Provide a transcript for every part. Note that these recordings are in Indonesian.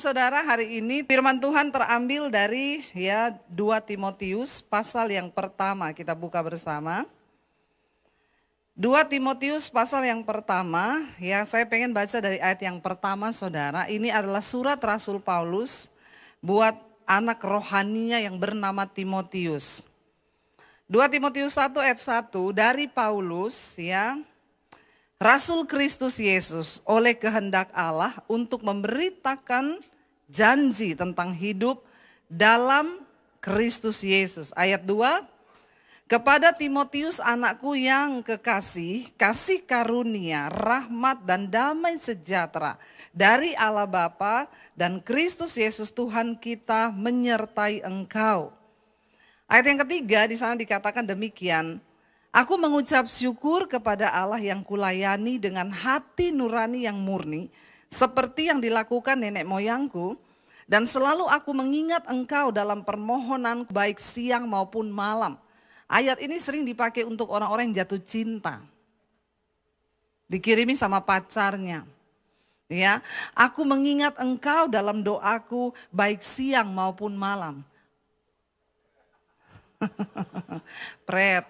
Saudara, hari ini firman Tuhan terambil dari 2 Timotius pasal yang pertama. Kita buka bersama. 2 Timotius pasal yang pertama, saya pengen baca dari ayat yang pertama, Saudara. Ini adalah surat Rasul Paulus buat anak rohaninya yang bernama Timotius. 2 Timotius 1 ayat 1 dari Paulus, Rasul Kristus Yesus oleh kehendak Allah untuk memberitakan janji tentang hidup dalam Kristus Yesus. Ayat 2, kepada Timotius anakku yang kekasih, kasih karunia, rahmat dan damai sejahtera dari Allah Bapa dan Kristus Yesus Tuhan kita menyertai engkau. Ayat yang ketiga di sana dikatakan demikian, aku mengucap syukur kepada Allah yang kulayani dengan hati nurani yang murni, seperti yang dilakukan nenek moyangku, dan selalu aku mengingat engkau dalam permohonan baik siang maupun malam. Ayat ini sering dipakai untuk orang-orang yang jatuh cinta. Dikirimi sama pacarnya. Aku mengingat engkau dalam doaku baik siang maupun malam. Pret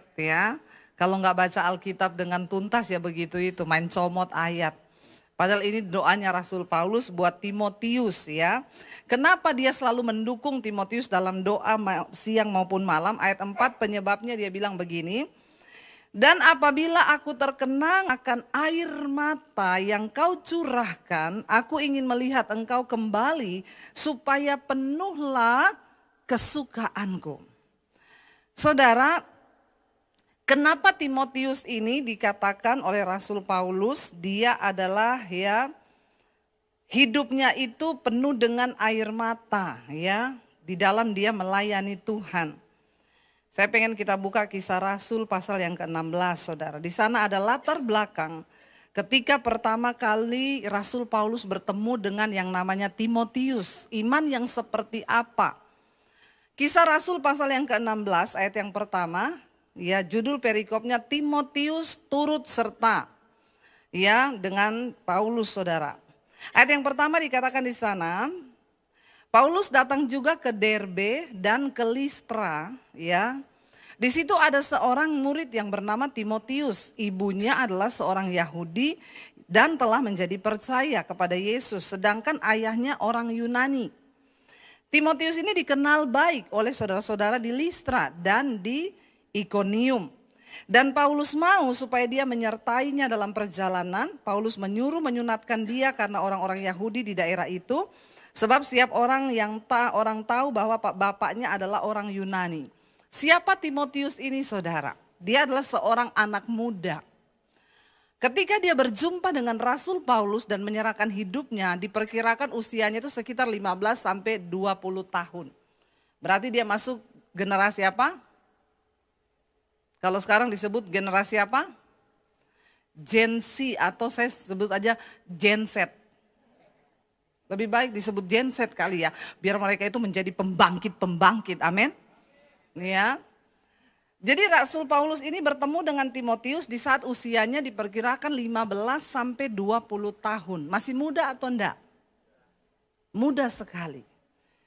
kalau nggak baca Alkitab dengan tuntas begitu itu, main comot ayat. Padahal ini doanya Rasul Paulus buat Timotius Kenapa dia selalu mendukung Timotius dalam doa siang maupun malam? Ayat 4 penyebabnya dia bilang begini. Dan apabila aku terkenang akan air mata yang kau curahkan, aku ingin melihat engkau kembali supaya penuhlah kesukaanku. Saudara, kenapa Timotius ini dikatakan oleh Rasul Paulus, dia adalah hidupnya itu penuh dengan air mata di dalam dia melayani Tuhan. Saya pengen kita buka Kisah Rasul pasal yang ke-16, Saudara. Di sana ada latar belakang ketika pertama kali Rasul Paulus bertemu dengan yang namanya Timotius. Iman yang seperti apa? Kisah Rasul pasal yang ke-16 ayat yang pertama, judul perikopnya Timotius turut serta dengan Paulus, Saudara. Ayat yang pertama dikatakan di sana, Paulus datang juga ke Derbe dan ke Listra, Di situ ada seorang murid yang bernama Timotius, ibunya adalah seorang Yahudi dan telah menjadi percaya kepada Yesus, sedangkan ayahnya orang Yunani. Timotius ini dikenal baik oleh saudara-saudara di Listra dan di Ikonium. Dan Paulus mau supaya dia menyertainya dalam perjalanan. Paulus menyuruh menyunatkan dia karena orang-orang Yahudi di daerah itu. Sebab setiap orang orang tahu bahwa bapaknya adalah orang Yunani. Siapa Timotius ini, saudara? Dia adalah seorang anak muda. Ketika dia berjumpa dengan Rasul Paulus dan menyerahkan hidupnya, diperkirakan usianya itu sekitar 15 sampai 20 tahun. Berarti dia masuk generasi apa? Kalau sekarang disebut generasi apa? Gen Z atau saya sebut aja Gen Z. Lebih baik disebut Gen Z kali biar mereka itu menjadi pembangkit-pembangkit, amin. Jadi Rasul Paulus ini bertemu dengan Timotius di saat usianya diperkirakan 15 sampai 20 tahun. Masih muda atau enggak? Muda sekali.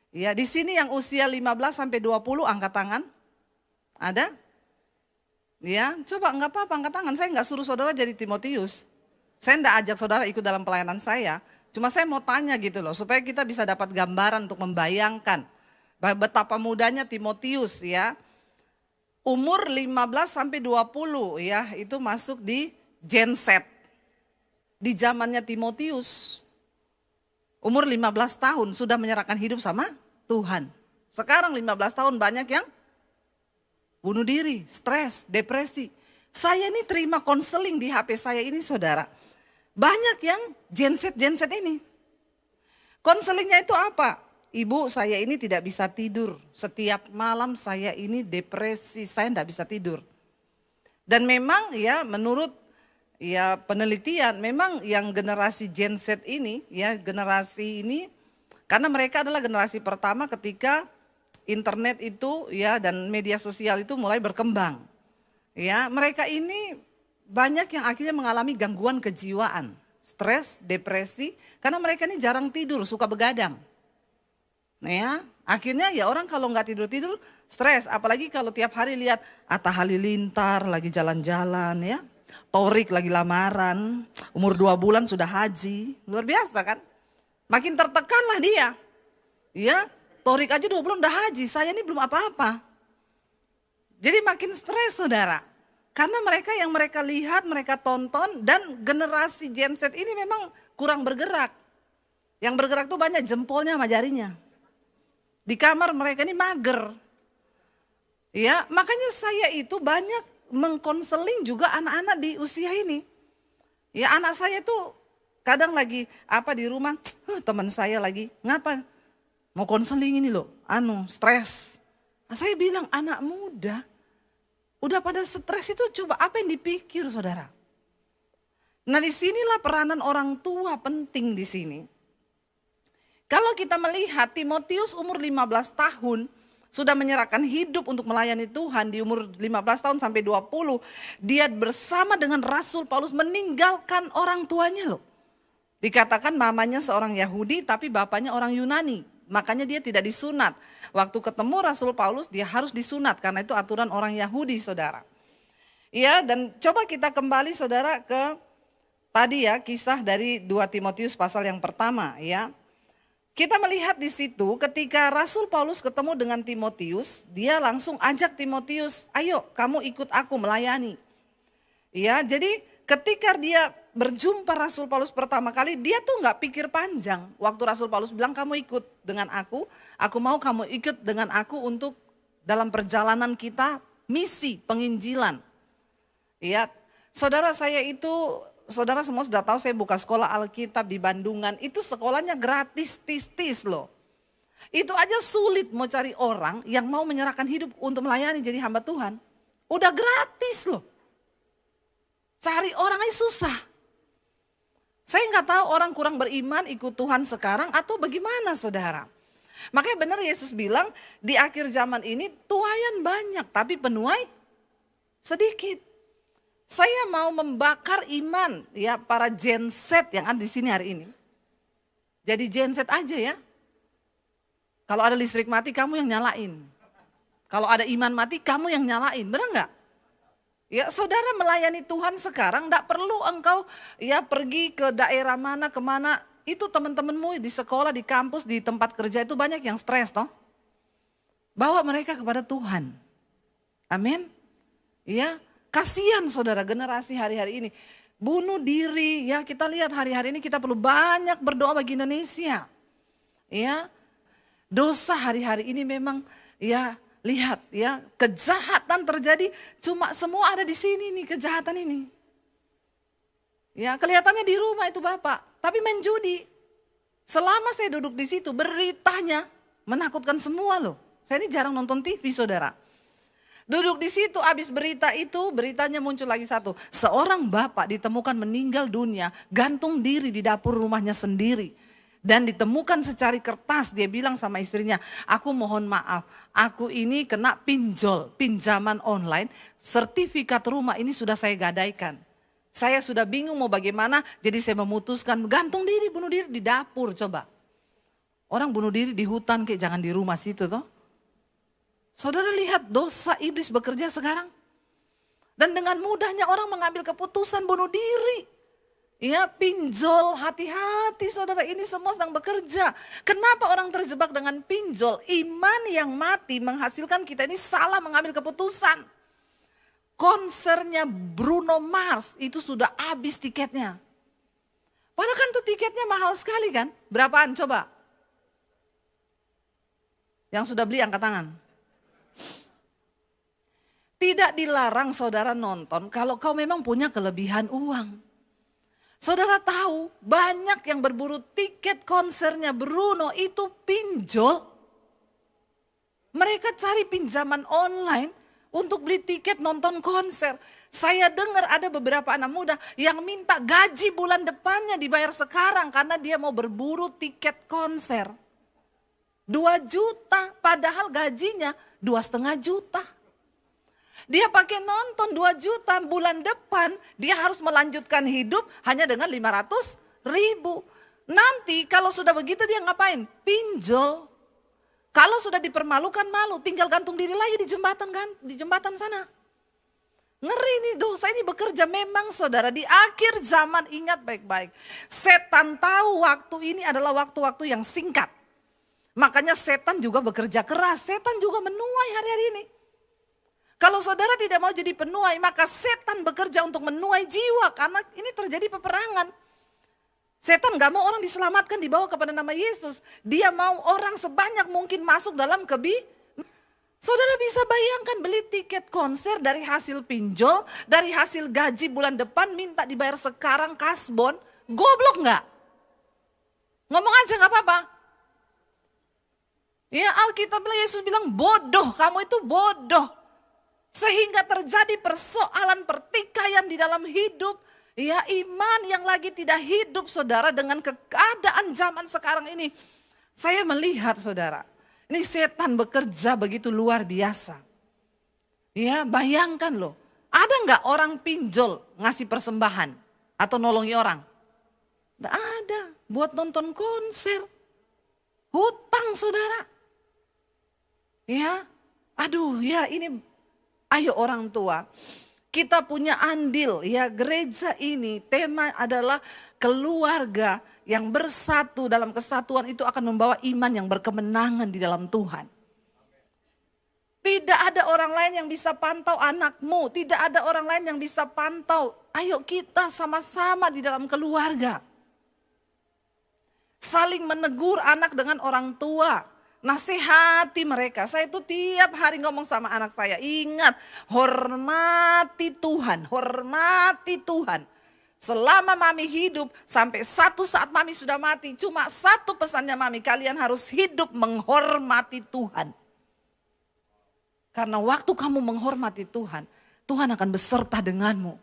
Di sini yang usia 15 sampai 20 angkat tangan. Ada? Coba enggak apa-apa angkat tangan. Saya enggak suruh saudara jadi Timotius. Saya enggak ajak saudara ikut dalam pelayanan saya. Cuma saya mau tanya gitu loh, supaya kita bisa dapat gambaran untuk membayangkan betapa mudanya Timotius Umur 15 sampai 20 itu masuk di Gen Z. Di zamannya Timotius. Umur 15 tahun sudah menyerahkan hidup sama Tuhan. Sekarang 15 tahun banyak yang bunuh diri, stres, depresi. Saya ini terima konseling di HP saya ini, saudara. Banyak yang Gen Z ini. Konselingnya itu apa? Ibu, saya ini tidak bisa tidur. Setiap malam saya ini depresi, saya tidak bisa tidur. Dan memang menurut penelitian, memang yang generasi Gen Z ini, generasi ini, karena mereka adalah generasi pertama ketika internet itu dan media sosial itu mulai berkembang. Mereka ini banyak yang akhirnya mengalami gangguan kejiwaan, stres, depresi, karena mereka ini jarang tidur, suka begadang. Ya, akhirnya ya orang kalau nggak tidur-tidur stres, apalagi kalau tiap hari lihat Atta Halilintar lagi jalan-jalan ya, Torik lagi lamaran, umur 2 bulan sudah haji, luar biasa kan? Makin tertekan lah dia. Ya, Torik aja 2 bulan udah haji, saya ini belum apa-apa. Jadi makin stres saudara. Karena mereka yang mereka lihat, mereka tonton, dan generasi Gen Z ini memang kurang bergerak. Yang bergerak tuh banyak jempolnya sama jarinya. Di kamar mereka ini mager. Ya, makanya saya itu banyak mengkonseling juga anak-anak di usia ini. Ya, anak saya tuh kadang lagi di rumah, teman saya lagi, ngapa? Mau konseling ini loh, stres. Nah, saya bilang anak muda, udah pada stres itu coba apa yang dipikir saudara. Nah disinilah peranan orang tua penting di sini. Kalau kita melihat Timotius umur 15 tahun sudah menyerahkan hidup untuk melayani Tuhan di umur 15 tahun sampai 20. Dia bersama dengan Rasul Paulus meninggalkan orang tuanya loh. Dikatakan mamanya seorang Yahudi tapi bapaknya orang Yunani. Makanya dia tidak disunat. Waktu ketemu Rasul Paulus dia harus disunat karena itu aturan orang Yahudi saudara. Ya, dan coba kita kembali saudara ke tadi ya kisah dari 2 Timotius pasal yang pertama ya. Kita melihat di situ ketika Rasul Paulus ketemu dengan Timotius, dia langsung ajak Timotius, ayo kamu ikut aku melayani. Ya, jadi ketika dia berjumpa Rasul Paulus pertama kali, dia tuh nggak pikir panjang. Waktu Rasul Paulus bilang kamu ikut dengan aku mau kamu ikut dengan aku untuk dalam perjalanan kita misi penginjilan. Ya, saudara semua sudah tahu saya buka sekolah Alkitab di Bandungan, itu sekolahnya gratis tis-tis loh. Itu aja sulit mau cari orang yang mau menyerahkan hidup untuk melayani jadi hamba Tuhan. Udah gratis loh. Cari orang aja susah. Saya nggak tahu orang kurang beriman ikut Tuhan sekarang atau bagaimana saudara. Makanya benar Yesus bilang di akhir zaman ini tuaian banyak tapi penuai sedikit. Saya mau membakar iman ya para Gen Z yang ada di sini hari ini. Jadi Gen Z aja ya. Kalau ada listrik mati kamu yang nyalain. Kalau ada iman mati kamu yang nyalain, benar nggak? Ya saudara melayani Tuhan sekarang tidak perlu engkau ya pergi ke daerah mana kemana. Itu teman-temanmu di sekolah, di kampus, di tempat kerja itu banyak yang stres toh. Bawa mereka kepada Tuhan. Amin. Ya, kasihan saudara generasi hari-hari ini. Bunuh diri ya, kita lihat hari-hari ini kita perlu banyak berdoa bagi Indonesia. Ya. Dosa hari-hari ini memang ya lihat ya, kejahatan terjadi, cuma semua ada di sini nih kejahatan ini. Ya, kelihatannya di rumah itu Bapak, tapi main judi. Selama saya duduk di situ, beritanya menakutkan semua loh. Saya ini jarang nonton TV saudara. Duduk di situ, habis berita itu, beritanya muncul lagi satu. Seorang bapak ditemukan meninggal dunia, gantung diri di dapur rumahnya sendiri. Dan ditemukan secari kertas, dia bilang sama istrinya, aku mohon maaf, aku ini kena pinjaman online, sertifikat rumah ini sudah saya gadaikan. Saya sudah bingung mau bagaimana, jadi saya memutuskan gantung diri, bunuh diri di dapur coba. Orang bunuh diri di hutan kayak jangan di rumah situ toh. Saudara lihat dosa iblis bekerja sekarang. Dan dengan mudahnya orang mengambil keputusan bunuh diri. Ya pinjol, hati-hati saudara, ini semua sedang bekerja. Kenapa orang terjebak dengan pinjol? Iman yang mati menghasilkan kita ini salah mengambil keputusan. Konsernya Bruno Mars itu sudah habis tiketnya. Padahal kan tuh tiketnya mahal sekali kan? Berapaan coba? Yang sudah beli angkat tangan. Tidak dilarang saudara nonton kalau kau memang punya kelebihan uang. Saudara tahu banyak yang berburu tiket konsernya Bruno itu pinjol. Mereka cari pinjaman online untuk beli tiket nonton konser. Saya dengar ada beberapa anak muda yang minta gaji bulan depannya dibayar sekarang karena dia mau berburu tiket konser. 2 juta padahal gajinya 2,5 juta. Dia pakai nonton 2 juta bulan depan, dia harus melanjutkan hidup hanya dengan 500.000. Nanti kalau sudah begitu dia ngapain? Pinjol. Kalau sudah dipermalukan malu, tinggal gantung diri lagi di jembatan kan, di jembatan sana. Ngeri nih, dosa ini bekerja memang saudara di akhir zaman. Ingat baik-baik, setan tahu waktu ini adalah waktu-waktu yang singkat. Makanya setan juga bekerja keras, setan juga menuai hari-hari ini. Kalau saudara tidak mau jadi penuai, maka setan bekerja untuk menuai jiwa. Karena ini terjadi peperangan. Setan gak mau orang diselamatkan, dibawa kepada nama Yesus. Dia mau orang sebanyak mungkin masuk dalam Saudara bisa bayangkan beli tiket konser dari hasil pinjol, dari hasil gaji bulan depan minta dibayar sekarang kasbon. Goblok gak? Ngomong aja gak apa-apa. Ya Alkitab Yesus bilang bodoh, kamu itu bodoh. Sehingga terjadi persoalan pertikaian di dalam hidup. Ya iman yang lagi tidak hidup saudara dengan keadaan zaman sekarang ini. Saya melihat saudara, ini setan bekerja begitu luar biasa. Ya bayangkan loh, ada nggak orang pinjol ngasih persembahan atau nolongi orang? Nggak ada, buat nonton konser. Hutang saudara. Ya, aduh ya ini, ayo orang tua. Kita punya andil ya, gereja ini tema adalah keluarga yang bersatu dalam kesatuan itu akan membawa iman yang berkemenangan di dalam Tuhan. Tidak ada orang lain yang bisa pantau anakmu, tidak ada orang lain yang bisa pantau. Ayo kita sama-sama di dalam keluarga. Saling menegur anak dengan orang tua. Nasihati mereka. Saya itu tiap hari ngomong sama anak saya, ingat hormati Tuhan, hormati Tuhan. Selama mami hidup sampai satu saat mami sudah mati, cuma satu pesannya mami, kalian harus hidup menghormati Tuhan. Karena waktu kamu menghormati Tuhan, Tuhan akan beserta denganmu.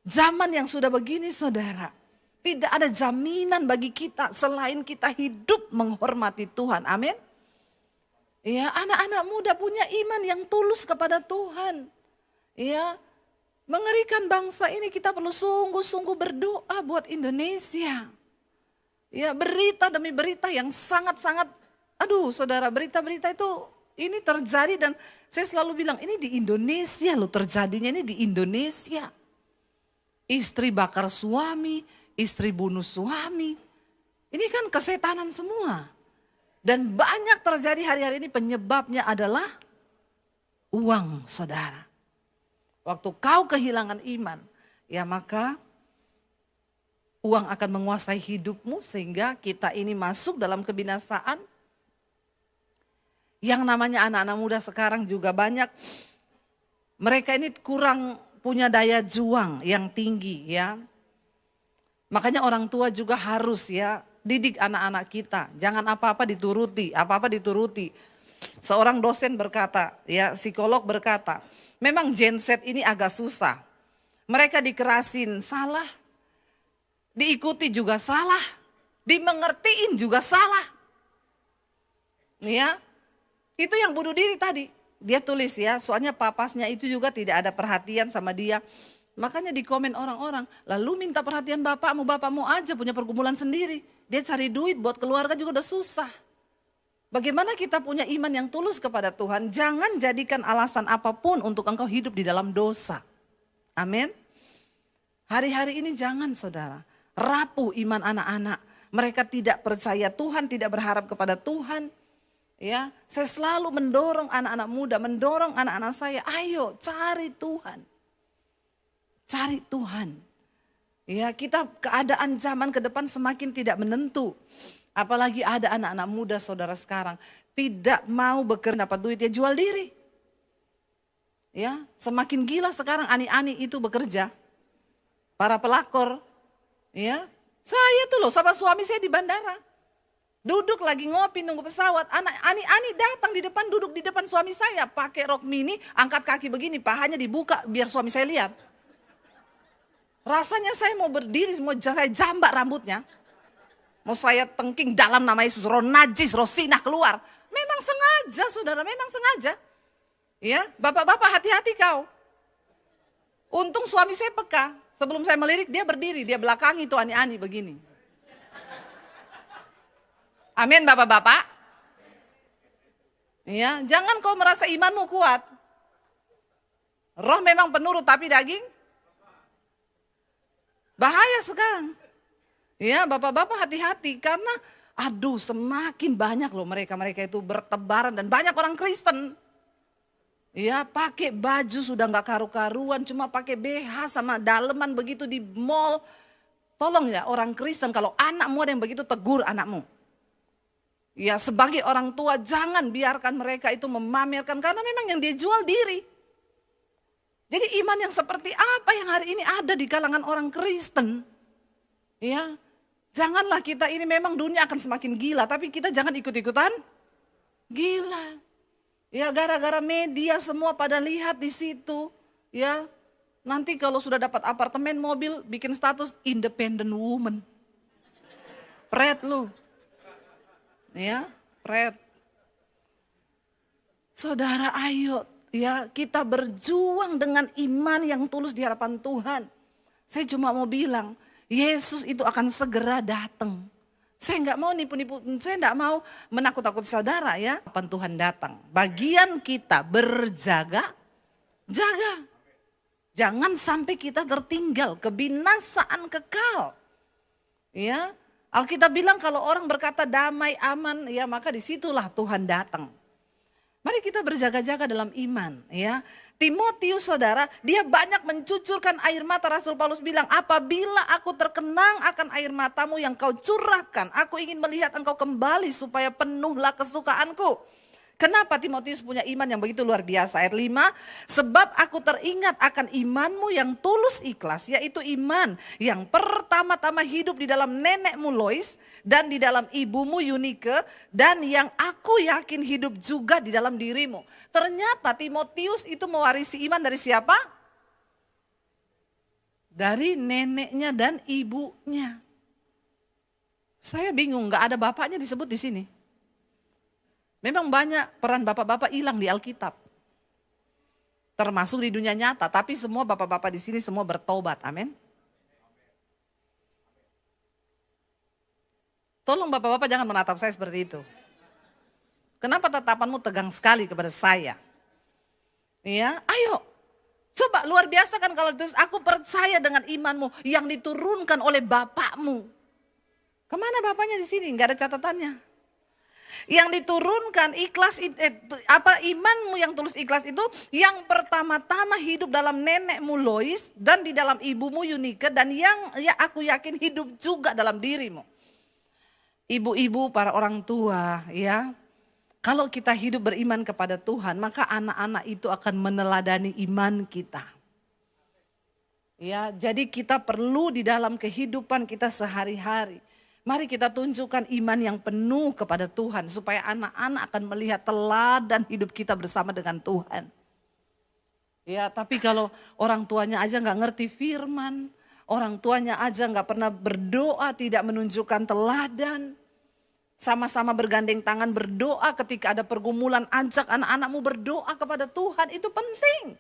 Zaman yang sudah begini saudara, tidak ada jaminan bagi kita selain kita hidup menghormati Tuhan. Amin. Ya, anak-anak muda punya iman yang tulus kepada Tuhan. Ya, mengerikan bangsa ini kita perlu sungguh-sungguh berdoa buat Indonesia. Ya, berita demi berita yang sangat-sangat, aduh saudara, berita-berita itu ini terjadi dan saya selalu bilang ini di Indonesia loh terjadinya, ini di Indonesia. Istri bakar suami, istri bunuh suami. Ini kan kesetanan semua. Dan banyak terjadi hari-hari ini penyebabnya adalah uang saudara. Waktu kau kehilangan iman, ya maka uang akan menguasai hidupmu sehingga kita ini masuk dalam kebinasaan. Yang namanya anak-anak muda sekarang juga banyak, mereka ini kurang punya daya juang yang tinggi ya. Makanya orang tua juga harus ya didik anak-anak kita. Jangan apa-apa dituruti, apa-apa dituruti. Seorang dosen berkata, ya psikolog berkata, memang Gen Z ini agak susah. Mereka dikerasin salah, diikuti juga salah, dimengertiin juga salah. Ya, itu yang bunuh diri tadi. Dia tulis ya, soalnya papasnya itu juga tidak ada perhatian sama dia. Makanya di komen orang-orang, lalu minta perhatian bapakmu aja punya pergumulan sendiri. Dia cari duit buat keluarga juga udah susah. Bagaimana kita punya iman yang tulus kepada Tuhan, jangan jadikan alasan apapun untuk engkau hidup di dalam dosa. Amin. Hari-hari ini jangan saudara, rapuh iman anak-anak. Mereka tidak percaya Tuhan, tidak berharap kepada Tuhan. Ya, saya selalu mendorong anak-anak muda, mendorong anak-anak saya, ayo cari Tuhan. Cari Tuhan. Ya, kita keadaan zaman ke depan semakin tidak menentu. Apalagi ada anak-anak muda saudara sekarang tidak mau bekerja dapat duit ya jual diri. Ya, semakin gila sekarang ani-ani itu bekerja. Para pelakor, ya. Saya tuh loh sama suami saya di bandara. Duduk lagi ngopi nunggu pesawat, anak ani-ani datang di depan, duduk di depan suami saya pakai rok mini, angkat kaki begini, pahanya dibuka biar suami saya lihat. Rasanya saya mau berdiri, mau saya jambak rambutnya. Mau saya tengking dalam nama Yesus, roh najis, roh sinah keluar. Memang sengaja saudara, memang sengaja. Ya, bapak-bapak hati-hati kau. Untung suami saya peka. Sebelum saya melirik dia berdiri, dia belakangi tuh ani-ani begini. Amin bapak-bapak. Ya, jangan kau merasa imanmu kuat. Roh memang penurut tapi daging bahaya sekarang. Ya, bapak-bapak hati-hati karena aduh semakin banyak loh mereka-mereka itu bertebaran dan banyak orang Kristen. Ya, pakai baju sudah nggak karu-karuan, cuma pakai BH sama daleman begitu di mall. Tolong ya orang Kristen, kalau anakmu ada yang begitu, tegur anakmu. Ya, sebagai orang tua jangan biarkan mereka itu memamerkan karena memang yang dia jual diri. Jadi iman yang seperti apa yang hari ini ada di kalangan orang Kristen? Ya, janganlah kita ini, memang dunia akan semakin gila, tapi kita jangan ikut-ikutan gila. Ya, gara-gara media semua pada lihat di situ. Ya, nanti kalau sudah dapat apartemen, mobil, bikin status independent woman. Pret lu. Ya, pret. Saudara, ayo ya kita berjuang dengan iman yang tulus di hadapan Tuhan. Saya cuma mau bilang, Yesus itu akan segera datang. Saya nggak mau nipu-nipu, saya nggak mau menakut-takut saudara ya. Kapan Tuhan datang? Bagian kita berjaga, jaga. Jangan sampai kita tertinggal kebinasaan kekal. Ya, Alkitab bilang kalau orang berkata damai, aman, ya maka disitulah Tuhan datang. Mari kita berjaga-jaga dalam iman, ya. Timotius saudara, dia banyak mencucurkan air mata. Rasul Paulus bilang, apabila aku terkenang akan air matamu yang kau curahkan, aku ingin melihat engkau kembali supaya penuhlah kesukaanku. Kenapa Timotius punya iman yang begitu luar biasa? Ayat 5, sebab aku teringat akan imanmu yang tulus ikhlas, yaitu iman yang pertama-tama hidup di dalam nenekmu Lois dan di dalam ibumu Yunike, dan yang aku yakin hidup juga di dalam dirimu. Ternyata Timotius itu mewarisi iman dari siapa? Dari neneknya dan ibunya. Saya bingung, gak ada bapaknya disebut di sini. Memang banyak peran bapak-bapak hilang di Alkitab. Termasuk di dunia nyata, tapi semua bapak-bapak di sini semua bertobat. Amin. Tolong bapak-bapak jangan menatap saya seperti itu. Kenapa tatapanmu tegang sekali kepada saya? Ya, ayo. Coba luar biasa kan kalau terus aku percaya dengan imanmu yang diturunkan oleh bapakmu. Kemana bapaknya di sini? Enggak ada catatannya. Yang diturunkan ikhlas, imanmu yang tulus ikhlas itu yang pertama-tama hidup dalam nenekmu Lois dan di dalam ibumu Yunike, dan yang ya aku yakin hidup juga dalam dirimu. Ibu-ibu, para orang tua ya, kalau kita hidup beriman kepada Tuhan, maka anak-anak itu akan meneladani iman kita. Ya, jadi kita perlu di dalam kehidupan kita sehari-hari, mari kita tunjukkan iman yang penuh kepada Tuhan supaya anak-anak akan melihat teladan hidup kita bersama dengan Tuhan. Ya, tapi kalau orang tuanya aja nggak ngerti firman, orang tuanya aja nggak pernah berdoa, tidak menunjukkan teladan, sama-sama bergandeng tangan berdoa ketika ada pergumulan, ajak anak-anakmu berdoa kepada Tuhan, itu penting.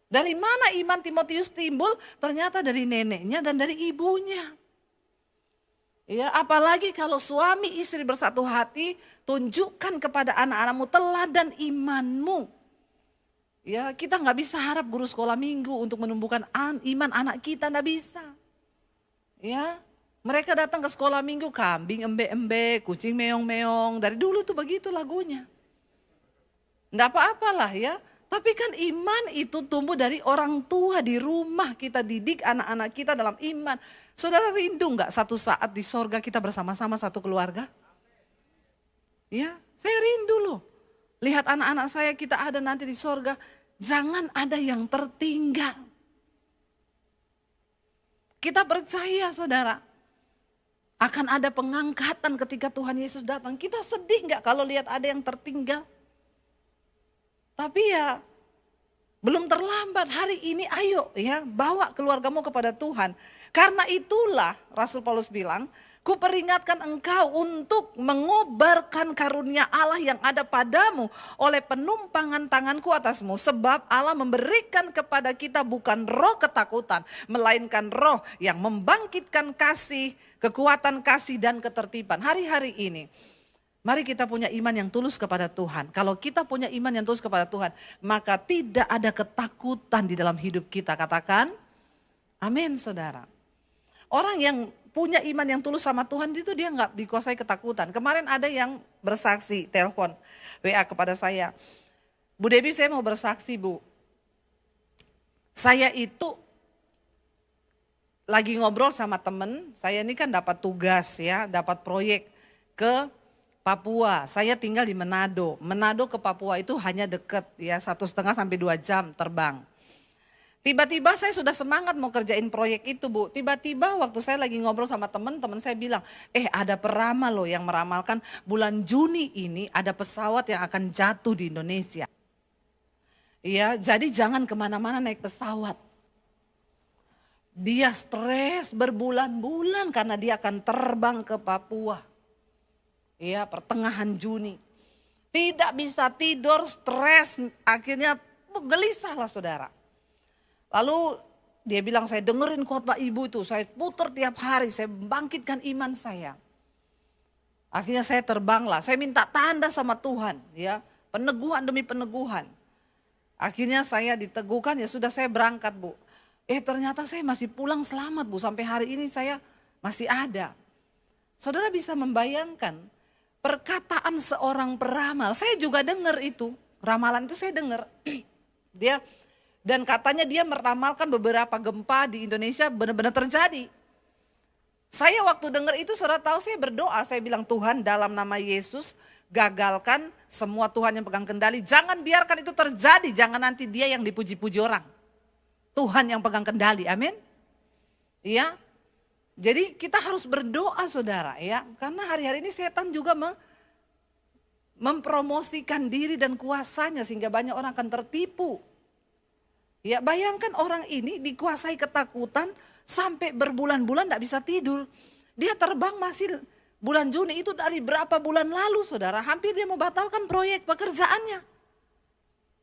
Dari mana iman Timotius timbul? Ternyata dari neneknya dan dari ibunya. Ya, apalagi kalau suami istri bersatu hati, tunjukkan kepada anak-anakmu teladan imanmu. Ya, kita nggak bisa harap guru sekolah minggu untuk menumbuhkan iman anak kita, nggak bisa. Ya, mereka datang ke sekolah minggu kambing embe-embe, kucing meong-meong, dari dulu tuh begitu lagunya. Nggak apa-apalah ya, tapi kan iman itu tumbuh dari orang tua di rumah, kita didik anak-anak kita dalam iman. Saudara rindu nggak satu saat di sorga kita bersama-sama satu keluarga? Ya, saya rindu loh. Lihat anak-anak saya, kita ada nanti di sorga. Jangan ada yang tertinggal. Kita percaya saudara, akan ada pengangkatan ketika Tuhan Yesus datang. Kita sedih nggak kalau lihat ada yang tertinggal? Tapi ya, belum terlambat, hari ini ayo ya bawa keluargamu kepada Tuhan. Karena itulah Rasul Paulus bilang, ku peringatkan engkau untuk mengobarkan karunia Allah yang ada padamu oleh penumpangan tanganku atasmu. Sebab Allah memberikan kepada kita bukan roh ketakutan, melainkan roh yang membangkitkan kasih, kekuatan kasih dan ketertiban. Hari-hari ini Mari kita punya iman yang tulus kepada Tuhan. Kalau kita punya iman yang tulus kepada Tuhan, maka tidak ada ketakutan di dalam hidup kita. Katakan, amin saudara. Orang yang punya iman yang tulus sama Tuhan itu dia nggak dikuasai ketakutan. Kemarin ada yang bersaksi, telepon, WA kepada saya. Bu Debbie, saya mau bersaksi, Bu. Saya itu lagi ngobrol sama temen, saya ini kan dapat tugas ya, dapat proyek ke Papua. Saya tinggal di Manado. Manado ke Papua itu hanya dekat ya, 1,5 sampai 2 jam terbang. Tiba-tiba saya sudah semangat mau kerjain proyek itu, Bu. Tiba-tiba waktu saya lagi ngobrol sama teman-teman saya bilang, ada peramal loh yang meramalkan bulan Juni ini ada pesawat yang akan jatuh di Indonesia. Ya, jadi jangan kemana-mana naik pesawat. Dia stres berbulan-bulan karena dia akan terbang ke Papua. Ya, pertengahan Juni. Tidak bisa tidur, stres, akhirnya gelisah lah saudara. Lalu dia bilang, saya dengerin khotbah ibu itu, saya putar tiap hari, saya bangkitkan iman saya. Akhirnya saya terbanglah, saya minta tanda sama Tuhan, ya, peneguhan demi peneguhan. Akhirnya saya diteguhkan, ya sudah saya berangkat, Bu. Ternyata saya masih pulang selamat, Bu, sampai hari ini saya masih ada. Saudara bisa membayangkan perkataan seorang peramal, saya juga dengar itu, ramalan itu saya dengar. Dan katanya dia meramalkan beberapa gempa di Indonesia benar-benar terjadi. Saya waktu dengar itu saudara tahu saya berdoa, saya bilang Tuhan dalam nama Yesus gagalkan semua Tuhan yang pegang kendali. Jangan biarkan itu terjadi, jangan nanti dia yang dipuji-puji orang. Tuhan yang pegang kendali, amin. Iya. Jadi kita harus berdoa saudara ya, karena hari-hari ini setan juga mempromosikan diri dan kuasanya sehingga banyak orang akan tertipu. Ya bayangkan orang ini dikuasai ketakutan sampai berbulan-bulan tidak bisa tidur. Dia terbang masih bulan Juni itu dari berapa bulan lalu saudara, hampir dia mau batalkan proyek pekerjaannya.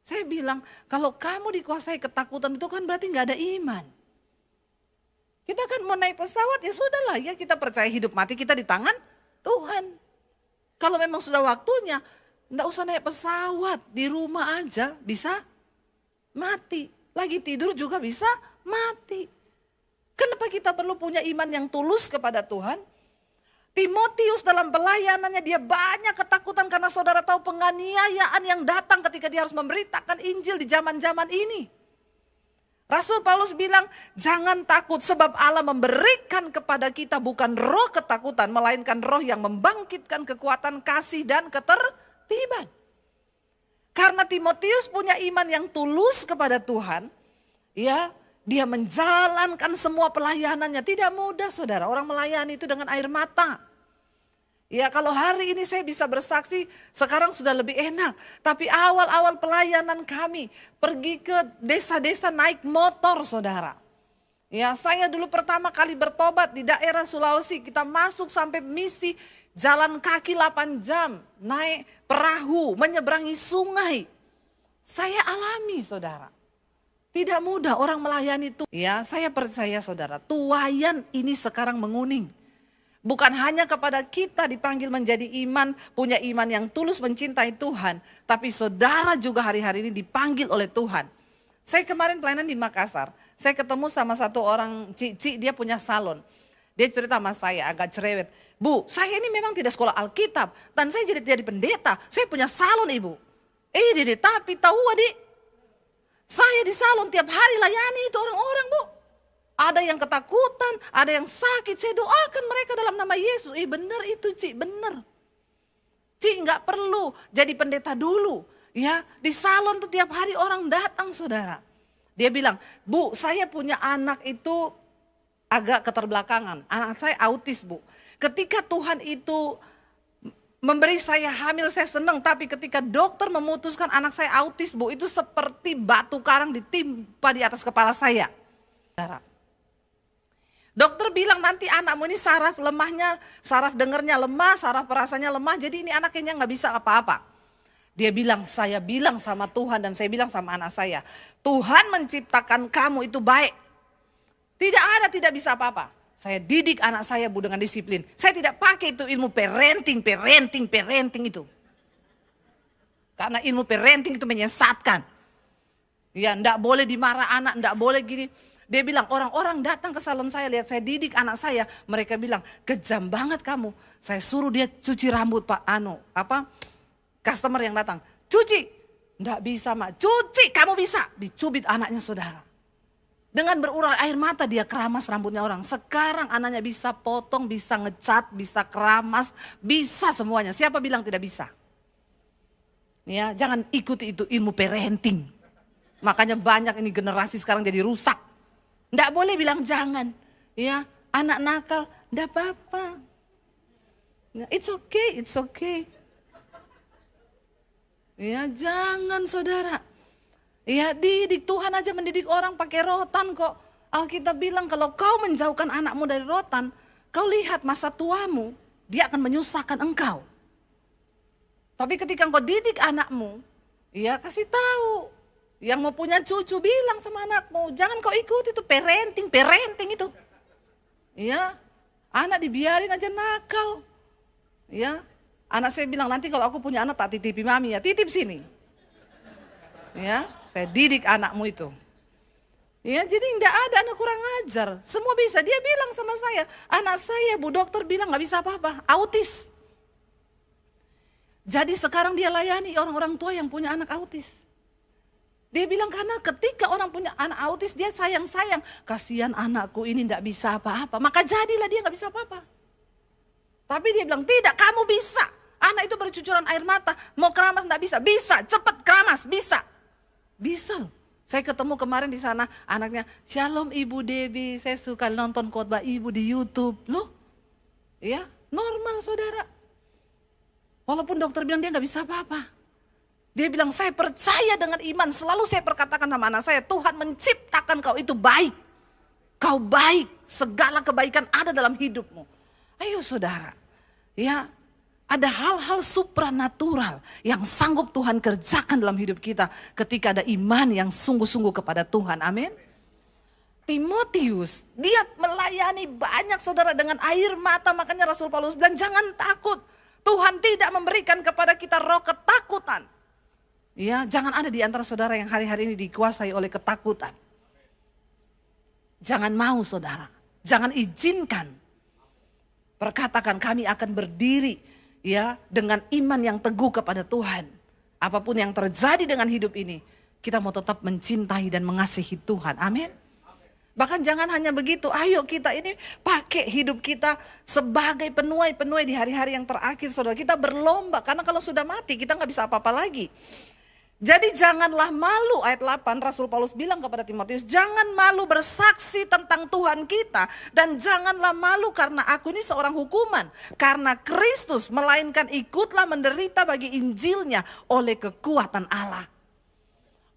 Saya bilang kalau kamu dikuasai ketakutan itu kan berarti nggak ada iman. Kita kan mau naik pesawat ya sudahlah ya, kita percaya hidup mati kita di tangan Tuhan. Kalau memang sudah waktunya, enggak usah naik pesawat, di rumah aja bisa mati. Lagi tidur juga bisa mati. Kenapa kita perlu punya iman yang tulus kepada Tuhan? Timotius dalam pelayanannya dia banyak ketakutan karena saudara tahu penganiayaan yang datang ketika dia harus memberitakan Injil di zaman-zaman ini. Rasul Paulus bilang, jangan takut sebab Allah memberikan kepada kita bukan roh ketakutan, melainkan roh yang membangkitkan kekuatan kasih dan ketertiban. Karena Timotius punya iman yang tulus kepada Tuhan, ya, dia menjalankan semua pelayanannya. Tidak mudah saudara, orang melayani itu dengan air mata. Ya kalau hari ini saya bisa bersaksi sekarang sudah lebih enak. Tapi awal-awal pelayanan kami pergi ke desa-desa naik motor saudara. Ya saya dulu pertama kali bertobat di daerah Sulawesi. Kita masuk sampai misi jalan kaki 8 jam. Naik perahu menyeberangi sungai. Saya alami saudara. Tidak mudah orang melayani itu. Ya saya percaya saudara, tuayan ini sekarang menguning. Bukan hanya kepada kita dipanggil menjadi iman, punya iman yang tulus mencintai Tuhan. Tapi saudara juga hari-hari ini dipanggil oleh Tuhan. Saya kemarin pelayanan di Makassar. Saya ketemu sama satu orang cici, dia punya salon. Dia cerita sama saya agak cerewet. Bu, saya ini memang tidak sekolah Alkitab. Dan saya jadi pendeta. Saya punya salon ibu. Dede, tapi tahu adik. Saya di salon tiap hari layani itu orang-orang bu. Ada yang ketakutan, ada yang sakit, saya doakan mereka dalam nama Yesus. Benar itu Ci, benar. Ci nggak perlu jadi pendeta dulu. Ya, di salon tuh tiap hari orang datang saudara. Dia bilang, Bu saya punya anak itu agak keterbelakangan. Anak saya autis Bu. Ketika Tuhan itu memberi saya hamil saya senang. Tapi ketika dokter memutuskan anak saya autis Bu, itu seperti batu karang ditimpa di atas kepala saya. Saudara. Dokter bilang nanti anakmu ini saraf lemahnya, saraf dengernya lemah, saraf perasaannya lemah, jadi ini anaknya nggak bisa apa-apa. Dia bilang, saya bilang sama Tuhan dan saya bilang sama anak saya, Tuhan menciptakan kamu itu baik. Tidak ada tidak bisa apa-apa. Saya didik anak saya Bu dengan disiplin. Saya tidak pakai itu ilmu parenting itu. Karena ilmu parenting itu menyesatkan. Ya, enggak boleh dimarah anak, enggak boleh gini. Dia bilang orang-orang datang ke salon saya, lihat saya didik anak saya. Mereka bilang, kejam banget kamu. Saya suruh dia cuci rambut Pak customer yang datang. Cuci. Enggak bisa Mak, cuci kamu bisa. Dicubit anaknya saudara. Dengan berurai air mata dia keramas rambutnya orang. Sekarang anaknya bisa potong, bisa ngecat, bisa keramas, bisa semuanya. Siapa bilang tidak bisa? Ya, jangan ikuti itu ilmu parenting. Makanya banyak ini generasi sekarang jadi rusak. Nggak boleh bilang jangan. Ya, anak nakal, nggak apa-apa. It's okay. Ya, jangan saudara. Ya, didik. Tuhan aja mendidik orang pakai rotan kok. Alkitab bilang kalau kau menjauhkan anakmu dari rotan, kau lihat masa tuamu, dia akan menyusahkan engkau. Tapi ketika engkau didik anakmu, ya kasih tahu. Yang mau punya cucu bilang sama anakmu, jangan kau ikut itu parenting itu. Ya, anak dibiarin aja nakal. Ya, anak saya bilang nanti kalau aku punya anak tak titipi mami ya, titip sini. Ya, saya didik anakmu itu. Ya, jadi enggak ada anak kurang ajar. Semua bisa. Dia bilang sama saya, anak saya Bu dokter bilang nggak bisa apa-apa, autis. Jadi sekarang dia layani orang-orang tua yang punya anak autis. Dia bilang karena ketika orang punya anak autis dia sayang-sayang. Kasihan anakku ini enggak bisa apa-apa. Maka jadilah dia enggak bisa apa-apa. Tapi dia bilang tidak, kamu bisa. Anak itu bercucuran air mata. Mau keramas enggak bisa. Bisa, cepat keramas, bisa. Bisa loh. Saya ketemu kemarin di sana anaknya, Shalom Ibu Debbie, saya suka nonton khotbah Ibu di YouTube. Loh, ya normal saudara. Walaupun dokter bilang dia enggak bisa apa-apa. Dia bilang, saya percaya dengan iman. Selalu saya perkatakan sama anak saya, Tuhan menciptakan kau itu baik. Kau baik, segala kebaikan ada dalam hidupmu. Ayo saudara, ya ada hal-hal supranatural yang sanggup Tuhan kerjakan dalam hidup kita ketika ada iman yang sungguh-sungguh kepada Tuhan. Amin. Timotius, dia melayani banyak saudara dengan air mata. Makanya Rasul Paulus bilang, jangan takut. Tuhan tidak memberikan kepada kita roh ketakutan. Ya, jangan ada di antara saudara yang hari-hari ini dikuasai oleh ketakutan. Jangan mau saudara, jangan izinkan. Perkatakan kami akan berdiri ya dengan iman yang teguh kepada Tuhan. Apapun yang terjadi dengan hidup ini, kita mau tetap mencintai dan mengasihi Tuhan. Amin. Bahkan jangan hanya begitu, ayo kita ini pakai hidup kita sebagai penuai-penuai di hari-hari yang terakhir saudara. Kita berlomba, karena kalau sudah mati kita nggak bisa apa-apa lagi. Jadi janganlah malu, ayat 8 Rasul Paulus bilang kepada Timotius, jangan malu bersaksi tentang Tuhan kita. Dan janganlah malu karena aku ini seorang hukuman. Karena Kristus melainkan ikutlah menderita bagi Injilnya oleh kekuatan Allah.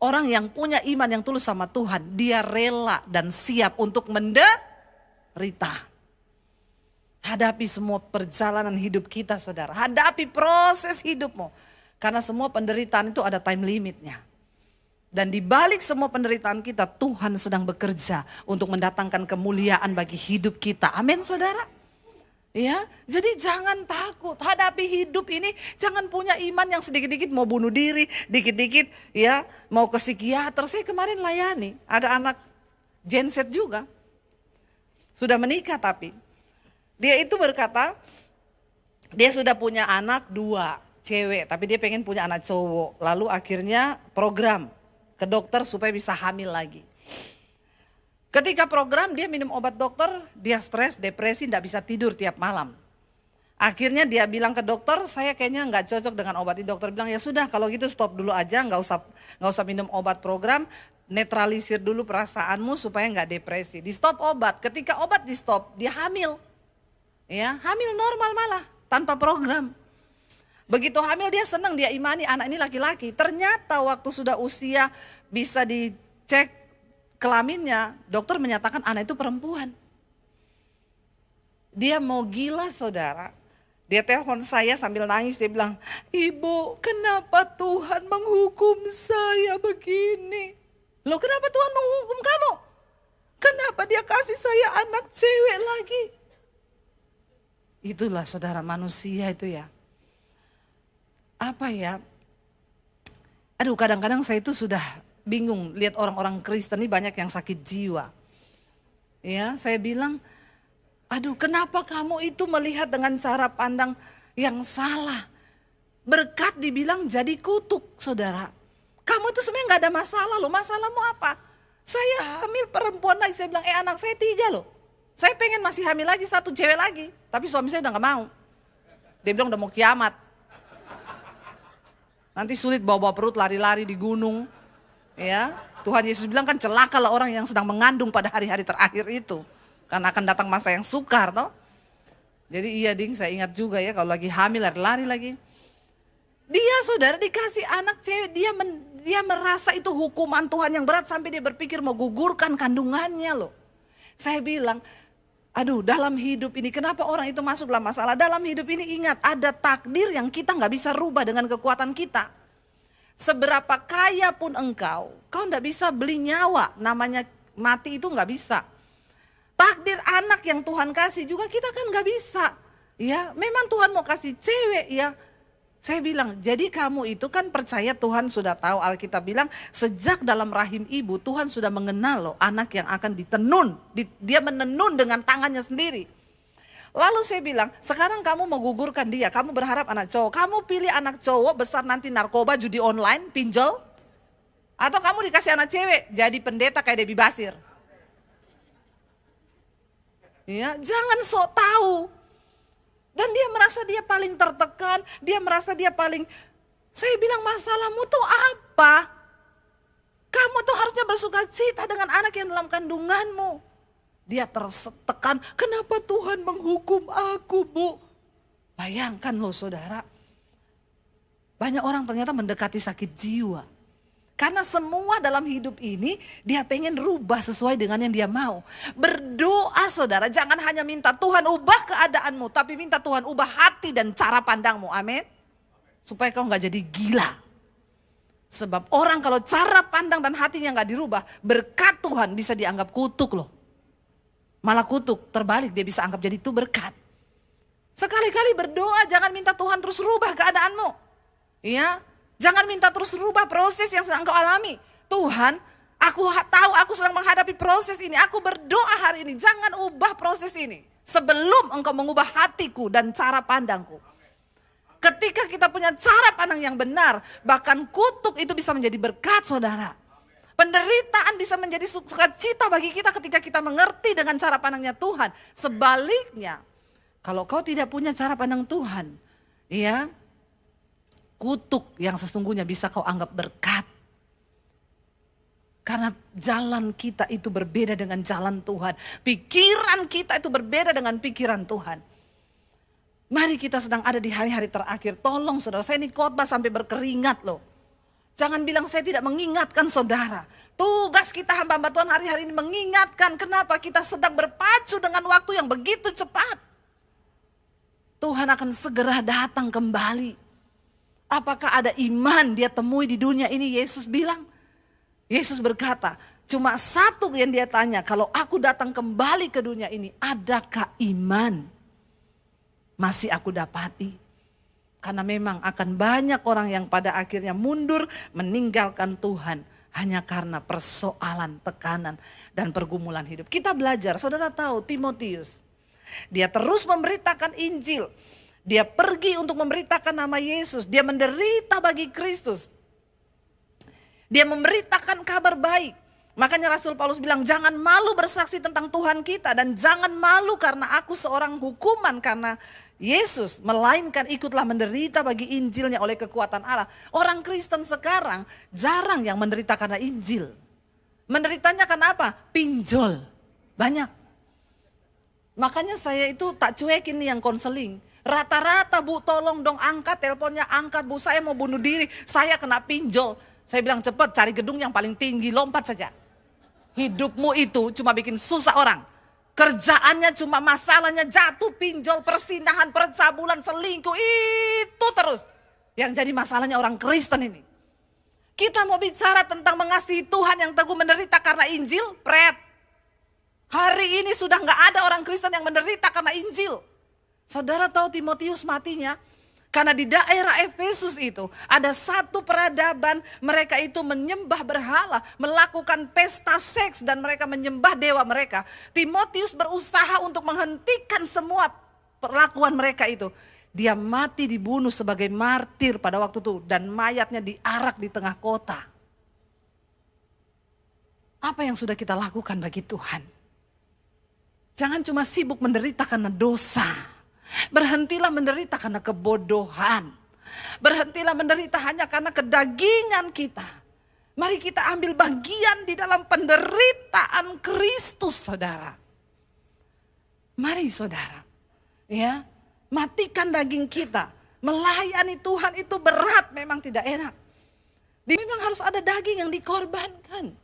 Orang yang punya iman yang tulus sama Tuhan, dia rela dan siap untuk menderita. Hadapi semua perjalanan hidup kita saudara, hadapi proses hidupmu. Karena semua penderitaan itu ada time limitnya. Dan di balik semua penderitaan kita, Tuhan sedang bekerja untuk mendatangkan kemuliaan bagi hidup kita. Amin saudara. Ya, jadi jangan takut, hadapi hidup ini. Jangan punya iman yang sedikit-dikit mau bunuh diri, dikit-dikit ya mau ke psikiater. Saya kemarin layani, ada anak Gen Z juga. Sudah menikah tapi. Dia itu berkata, dia sudah punya anak 2. Cewek, tapi dia pengen punya anak cowok. Lalu akhirnya program ke dokter supaya bisa hamil lagi. Ketika program dia minum obat dokter, dia stres, depresi, tidak bisa tidur tiap malam. Akhirnya dia bilang ke dokter, saya kayaknya nggak cocok dengan obat ini. Dokter bilang ya sudah kalau gitu stop dulu aja, nggak usah minum obat program, netralisir dulu perasaanmu supaya nggak depresi. Di stop obat, ketika obat di stop dia hamil, ya hamil normal malah tanpa program. Begitu hamil dia senang, dia imani anak ini laki-laki. Ternyata waktu sudah usia bisa dicek kelaminnya, dokter menyatakan anak itu perempuan. Dia mau gila saudara. Dia telepon saya sambil nangis, dia bilang, Ibu kenapa Tuhan menghukum saya begini? Loh kenapa Tuhan menghukum kamu? Kenapa dia kasih saya anak cewek lagi? Itulah saudara manusia itu ya. Apa ya? Aduh, kadang-kadang saya itu sudah bingung lihat orang-orang Kristen ini banyak yang sakit jiwa. Ya, saya bilang, aduh, kenapa kamu itu melihat dengan cara pandang yang salah? Berkat dibilang jadi kutuk, saudara. Kamu itu sebenarnya nggak ada masalah loh. Masalahmu apa? Saya hamil perempuan lagi. Saya bilang, anak saya 3 loh. Saya pengen masih hamil lagi 1 cewek lagi. Tapi suami saya udah gak mau. Dia bilang udah mau kiamat. Nanti sulit bawa-bawa perut lari-lari di gunung. Ya, Tuhan Yesus bilang kan celakalah orang yang sedang mengandung pada hari-hari terakhir itu. Karena akan datang masa yang sukar toh. Jadi iya ding, saya ingat juga ya kalau lagi hamil lari-lari lagi. Dia saudara dikasih anak cewek, dia merasa itu hukuman Tuhan yang berat sampai dia berpikir mau gugurkan kandungannya loh. Saya bilang, aduh dalam hidup ini kenapa orang itu masuk dalam masalah? Dalam hidup ini ingat ada takdir yang kita gak bisa rubah dengan kekuatan kita. Seberapa kaya pun engkau gak bisa beli nyawa, namanya mati itu gak bisa. Takdir anak yang Tuhan kasih juga kita kan gak bisa. Ya, memang Tuhan mau kasih cewek ya. Saya bilang, jadi kamu itu kan percaya Tuhan sudah tahu, Alkitab bilang sejak dalam rahim ibu Tuhan sudah mengenal loh anak yang akan ditenun. Dia menenun dengan tangannya sendiri. Lalu saya bilang, sekarang kamu mau gugurkan dia, kamu berharap anak cowok. Kamu pilih anak cowok besar nanti narkoba, judi online, pinjol. Atau kamu dikasih anak cewek, jadi pendeta kayak Debbie Basir. Ya, jangan sok tahu. Dan dia merasa dia paling tertekan, dia merasa dia paling, saya bilang masalahmu tuh apa? Kamu tuh harusnya bersuka cita dengan anak yang dalam kandunganmu. Dia tertekan, kenapa Tuhan menghukum aku bu? Bayangkan loh saudara, banyak orang ternyata mendekati sakit jiwa. Karena semua dalam hidup ini dia pengen rubah sesuai dengan yang dia mau. Berdoa saudara, jangan hanya minta Tuhan ubah keadaanmu, tapi minta Tuhan ubah hati dan cara pandangmu. Amin. Supaya kau gak jadi gila. Sebab orang kalau cara pandang dan hatinya gak dirubah, berkat Tuhan bisa dianggap kutuk loh. Malah kutuk, terbalik dia bisa anggap jadi itu berkat. Sekali-kali berdoa, jangan minta Tuhan terus rubah keadaanmu. Ya. Jangan minta terus rubah proses yang sedang kau alami. Tuhan, aku tahu aku sedang menghadapi proses ini. Aku berdoa hari ini, jangan ubah proses ini. Sebelum engkau mengubah hatiku dan cara pandangku. Ketika kita punya cara pandang yang benar, bahkan kutuk itu bisa menjadi berkat saudara. Penderitaan bisa menjadi sukacita bagi kita ketika kita mengerti dengan cara pandangnya Tuhan. Sebaliknya, kalau kau tidak punya cara pandang Tuhan, ya, kutuk yang sesungguhnya bisa kau anggap berkat. Karena jalan kita itu berbeda dengan jalan Tuhan. Pikiran kita itu berbeda dengan pikiran Tuhan. Mari kita sedang ada di hari-hari terakhir. Tolong saudara, saya ini khotbah sampai berkeringat loh. Jangan bilang saya tidak mengingatkan saudara. Tugas kita hamba-hamba Tuhan hari-hari ini mengingatkan kenapa kita sedang berpacu dengan waktu yang begitu cepat. Tuhan akan segera datang kembali. Apakah ada iman dia temui di dunia ini? Yesus bilang. Yesus berkata, cuma satu yang dia tanya, kalau aku datang kembali ke dunia ini, adakah iman? Masih aku dapati. Karena memang akan banyak orang yang pada akhirnya mundur meninggalkan Tuhan. Hanya karena persoalan, tekanan, dan pergumulan hidup. Kita belajar, saudara tahu Timotius. Dia terus memberitakan Injil. Dia pergi untuk memberitakan nama Yesus. Dia menderita bagi Kristus. Dia memberitakan kabar baik. Makanya Rasul Paulus bilang jangan malu bersaksi tentang Tuhan kita. Dan jangan malu karena aku seorang hukuman karena Yesus. Melainkan ikutlah menderita bagi Injilnya oleh kekuatan Allah. Orang Kristen sekarang jarang yang menderita karena Injil. Menderitanya karena apa? Pinjol. Banyak. Makanya saya itu tak cuekin nih yang konseling. Rata-rata bu tolong dong angkat teleponnya, angkat bu saya mau bunuh diri, saya kena pinjol. Saya bilang cepat cari gedung yang paling tinggi, lompat saja. Hidupmu itu cuma bikin susah orang. Kerjaannya cuma masalahnya jatuh, pinjol, persinahan, percabulan, selingkuh, itu terus. Yang jadi masalahnya orang Kristen ini. Kita mau bicara tentang mengasihi Tuhan yang teguh menderita karena Injil, pret. Hari ini sudah nggak ada orang Kristen yang menderita karena Injil. Saudara tahu Timotius matinya? Karena di daerah Efesus itu ada satu peradaban, mereka itu menyembah berhala, melakukan pesta seks dan mereka menyembah dewa mereka. Timotius berusaha untuk menghentikan semua perlakuan mereka itu. Dia mati dibunuh sebagai martir pada waktu itu dan mayatnya diarak di tengah kota. Apa yang sudah kita lakukan bagi Tuhan? Jangan cuma sibuk menderita karena dosa. Berhentilah menderita karena kebodohan. Berhentilah menderita hanya karena kedagingan kita. Mari kita ambil bagian di dalam penderitaan Kristus, saudara. Mari saudara, ya, matikan daging kita. Melayani Tuhan itu berat, memang tidak enak. Memang harus ada daging yang dikorbankan.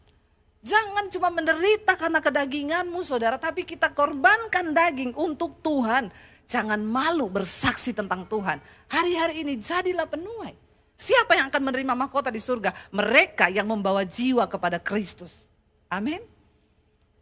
Jangan cuma menderita karena kedaginganmu saudara, tapi kita korbankan daging untuk Tuhan. Jangan malu bersaksi tentang Tuhan. Hari-hari ini jadilah penuai. Siapa yang akan menerima mahkota di surga? Mereka yang membawa jiwa kepada Kristus. Amin.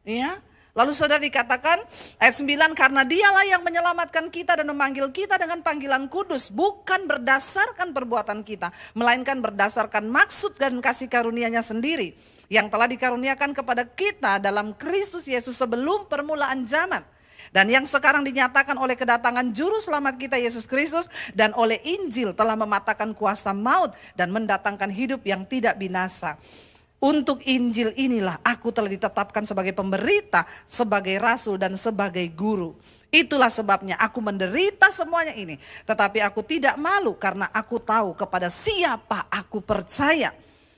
Ya. Lalu saudara dikatakan ayat 9, karena dialah yang menyelamatkan kita dan memanggil kita dengan panggilan kudus. Bukan berdasarkan perbuatan kita, melainkan berdasarkan maksud dan kasih karunia-Nya sendiri. Yang telah dikaruniakan kepada kita dalam Kristus Yesus sebelum permulaan zaman. Dan yang sekarang dinyatakan oleh kedatangan juru selamat kita Yesus Kristus dan oleh Injil telah mematahkan kuasa maut dan mendatangkan hidup yang tidak binasa. Untuk Injil inilah aku telah ditetapkan sebagai pemberita, sebagai rasul dan sebagai guru. Itulah sebabnya aku menderita semuanya ini. Tetapi aku tidak malu karena aku tahu kepada siapa aku percaya.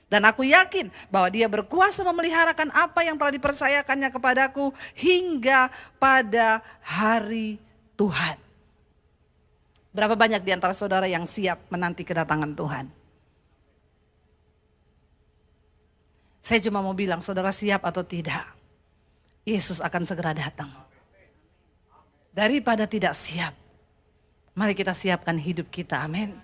Dan aku yakin bahwa Dia berkuasa memeliharakan apa yang telah dipercayakannya kepadaku hingga pada hari Tuhan. Berapa banyak di antara saudara yang siap menanti kedatangan Tuhan? Saya cuma mau bilang, saudara siap atau tidak, Yesus akan segera datang. Daripada tidak siap, mari kita siapkan hidup kita, amin.